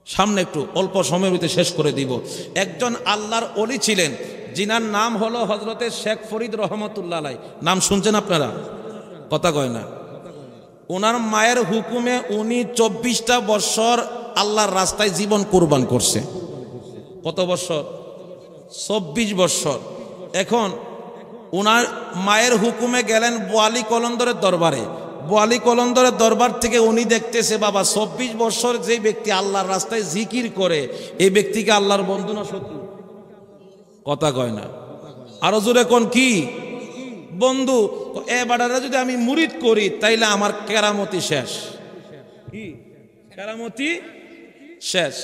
[SPEAKER 1] সামনে একটু অল্প সময়ের ভিতরে শেষ করে দিব। একজন আল্লাহর ওলি ছিলেন, যিনার নাম হলো হযরতে শেখ ফরিদ রহমতুল্লাহ আলাইহি। নাম শুনছেন আপনারা? কথা কয় না। ওনার মায়ের হুকুমে উনি 24টা বছর আল্লাহর রাস্তায় জীবন কুরবান করছে। কত বছর? 24 বছর। এখন ওনার মায়ের হুকুমে গেলেন বোয়ালি কলন্দরের দরবারে। বোয়ালি কলন্দরের দরবার থেকে উনি দেখতেছে, বাবা 24 বছর যে ব্যক্তি আল্লাহর রাস্তায় জিকির করে, এই ব্যক্তিকে আল্লাহর বন্ধু না শত্রু? কথা কয় না। আরো জোরে কোন কি বন্ধু? এবারে যদি আমি মুরিদ করি তাইলে আমার কেরামতি শেষ। কি কেরামতি শেষ?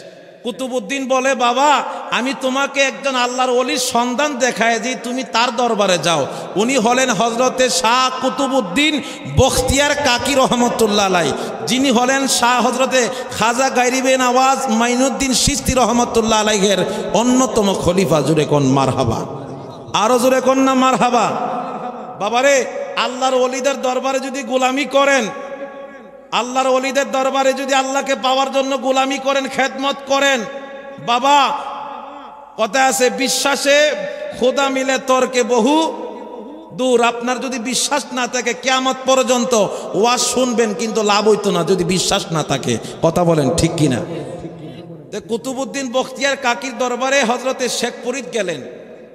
[SPEAKER 1] কুতুবউদ্দিন বলে, বাবা আমি তোমাকে একজন আল্লাহর ওলির সন্ধান দেখায় যে তুমি তার দরবারে যাও। উনি হলেন হযরতে শাহ কুতুবউদ্দিন বখতিয়ার কাকি রহমতুল্লাহ আলাইহি, যিনি হলেন শাহ হযরতে খাজা গায়রিবে নওয়াজ মাইনুদ্দিন চিশতি রহমতুল্লাহ আলাইহির অন্যতম খলিফা। জোরে কোন মারহাবা? আরো জোরে কোন না মারহাবা? বাবারে, আল্লাহর ওলিদের দরবারে যদি গোলামি করেন, আল্লাহর ওলিদের দরবারে যদি আল্লাহকে পাওয়ার জন্য গোলামি করেন, খেদমত করেন, বাবা কথা আছে, বিশ্বাসে খোদা মিলে তর্কে বহু দূর। আপনার যদি বিশ্বাস না থাকে কিয়ামত পর্যন্ত ওয়াজ শুনবেন, কিন্তু লাভ হইতো না যদি বিশ্বাস না থাকে। কথা বলেন ঠিক কিনা? কুতুবউদ্দিন বখতিয়ার কাকির দরবারে হযরতে শেখ ফরিদ গেলেন,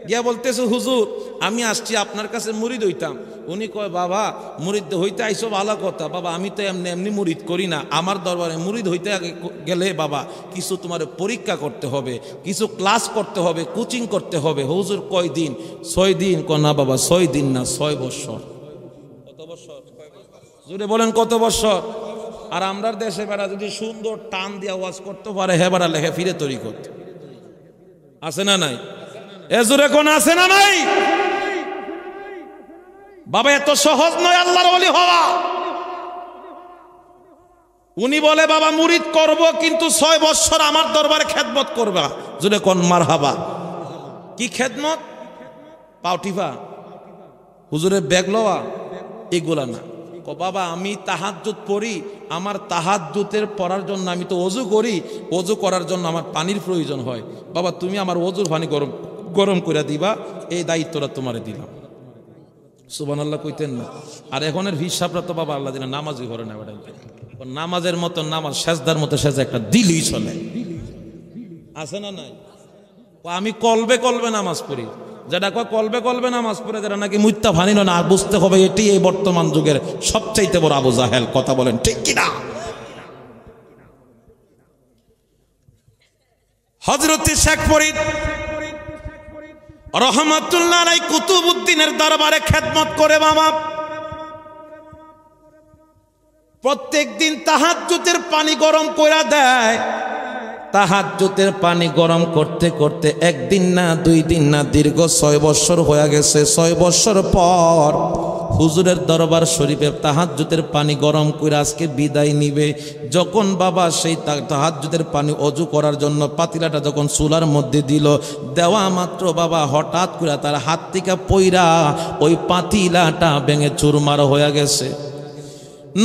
[SPEAKER 1] গিয়া বলতেছে, হুজুর আমি আসছি আপনার কাছে মুরিদ হইতাম। উনি কয়, বাবা মুরিদ হইতে আইসো ভালো কথা, বাবা আমি তো এমনি এমনি মুরিদ করি না, আমার দরবারে মুরিদ হইতে গেলে বাবা কিছু তোমার পরীক্ষা করতে হবে, কিছু ক্লাস করতে হবে, কোচিং করতে হবে। হুজুর কয় দিন? 6 দিন। কয় না বাবা 6 দিন না, 6 বছর। কত বছর? জোরে বলেন কত বছর? আর আমরার দেশে বেড়া যদি সুন্দর টান দিয়া ওয়াজ করতে পারে, হে বেড়া লেখে ফিরে তৈরি করতে আছে না নাই? এজুরে কোন আছে না নাই? বাবা এত সহজ নয় আল্লাহর ওলি হওয়া। উনি বলে, বাবা মুরিদ করব, কিন্তু 6 বছর আমার দরবারে খেদমত করবা। জুড়ে কোন মারহাবা? কি খেদমত? পাউটিফা, হুজুরের ব্যাগ লওয়া, এগুলা না। বাবা আমি তাহাজ্জুদ পড়ি, আমার তাহাজ্জুদের পড়ার জন্য আমি তো ওযু করি, ওযু করার জন্য আমার পানির প্রয়োজন হয়। বাবা তুমি আমার ওযুর পানি গরম করে দিবা, এই দায়িত্বটা তোমারে দিলাম। সুবহানাল্লাহ কইতেন না? আর এখনের হিসাবটা তো বাবা আল্লাহ দিনা নামাজই করে না। নামাজের মতো নামাজ, সেজদার মতো সেজদা একটা দিলই চলে, আছে না নাই? আমি কলবে কলবে নামাজ পড়ি, যেটা কয় কলবে কলবে নামাজ পড়ে, যেটা নাকি মুত্তা ফানি না, বুঝতে হবে এটি এই বর্তমান যুগের সবচাইতে বড় আবু জাহেল। কথা বলেন ঠিক কিনা? হযরতে শেখ ফরিদ রহমাতুল্লাহ আলাইহি কুতুবউদ্দিনের দরবারে খেদমত করে। বাবা প্রত্যেক দিন তাহাজ্জুদের পানি গরম কইরা দেয়। তাহাজ্জুদের পানি গরম করতে করতে একদিন না 2 দিন না দীর্ঘ 6 বছর হয়ে গেছে। 6 বছর পর হুজুরের দরবার শরীফে তাহাজ্জুদের পানি গরম করে আজকে বিদায় নিবে। যখন বাবা সেই তাহাজ্জুদের পানি অজু করার জন্য পাতিলাটা যখন চুলার মধ্যে দিল, দেওয়া মাত্র বাবা হঠাৎ করে তার হাত থেকে পইরা ওই পাতিলাটা ভেঙে চুরমার হয়ে গেছে।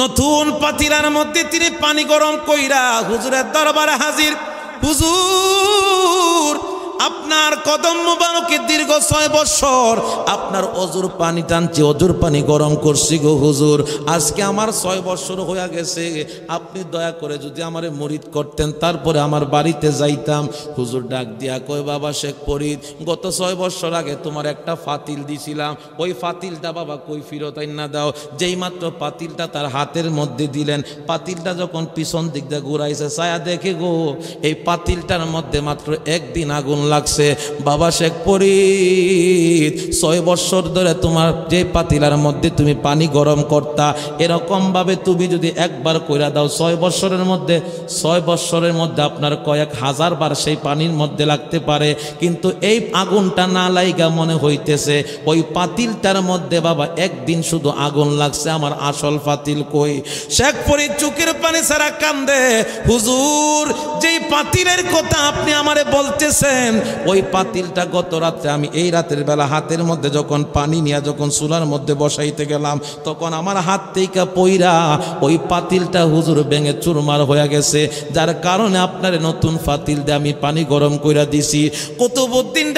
[SPEAKER 1] নতুন পাতিলার মধ্যে তিনি পানি গরম কইরা হুজুরের দরবারে হাজির। হুজুর আপনার কদম মুবারকে দীর্ঘ 6 বছর আপনার অজুর পানি টানছি, অজুর পানি গরম করছি গো হুজুর, আজকে আমার 6 বছর হয়ে গেছে, আপনি দয়া করে যদি আমারে মুরিদ করতেন তারপরে আমার বাড়িতে যাইতাম। হুজুর ডাক দিয়া কয়, বাবা শেখ ফরিদ গত 6 বছর আগে তোমার একটা ফাতিল দিছিলাম, ওই ফাতিলটা বাবা কই ফিরত আইনা দাও। যেই মাত্র পাতিলটা তার হাতের মধ্যে দিলেন, পাতিলটা যখন পিছন দিক দিয়ে ঘুরাইছে, ছায়া দেখে গো এই পাতিলটার মধ্যে মাত্র 1 দিন আগুন লাগছে। বাবা শেখ ফরিদ 6 বছর ধরে তোমার যে পাতিলার মধ্যে তুমি পানি গরম করতা, এরকম ভাবে তুমি যদি একবার কইরা দাও 6 বছরের মধ্যে আপনার কয়েক হাজার বার সেই পানির মধ্যে লাগতে পারে। কিন্তু এই আগুনটা না লাইগা মনে হইতেছে ওই পাতিলটার মধ্যে বাবা একদিন শুধু আগুন লাগছে, আমার আসল পাতিল কই? শেখ ফরিদ চোখের পানি ছাড়া কান্দে, হুজুর যেই পাতিলের কথা আপনি আমারে বলতেছেন ওই পাতিলটা গত রাত্রে আমি এই রাতের বেলা হাতের মধ্যে যখন পানি নিয়ে যখন চুলার মধ্যে বসাইতে গেলাম তখন আমার হাত থেকে পইরা ওই পাতিলটা হুজুর ভেঙে চুরমার হয়ে গেছে, যার কারণে আপনার নতুন পাতিল দিয়ে আমি পানি গরম কইরা দিছি। কুতুবউদ্দিন